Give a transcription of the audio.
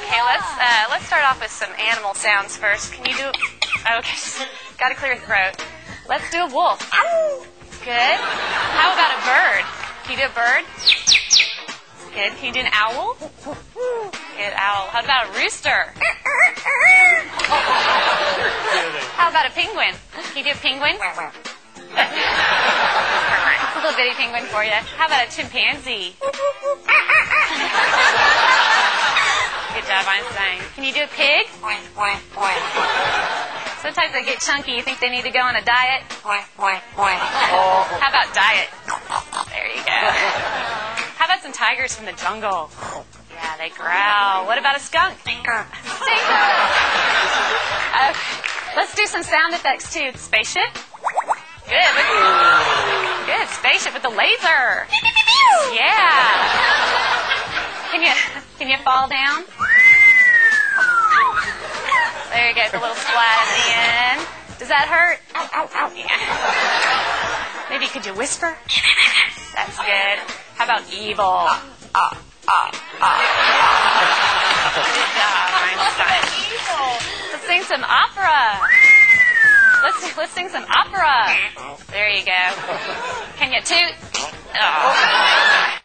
Okay, let's start off with some animal sounds first. Can you do? Okay, got to clear your throat. Let's do a wolf. Good. How about a bird? Can you do a bird? Good. Can you do an owl? Good, owl. How about a rooster? How about a penguin? Can you do a penguin? A little bitty penguin for you. How about a chimpanzee? Good job, Einstein. Can you do a pig? Sometimes they get chunky. You think they need to go on a diet? How about diet? There you go. How about some tigers from the jungle? Yeah, they growl. What about a skunk? Stinker. Okay. Let's do some sound effects too. Spaceship. Good. Good. Spaceship with the laser. Yeah. Can you fall down? There you go. It's a little splat at the end. Does that hurt? Yeah. Maybe could you whisper? That's good. How about evil? Good job, Einstein. Let's sing some opera. Let's sing some opera. There you go. Can you toot? Oh.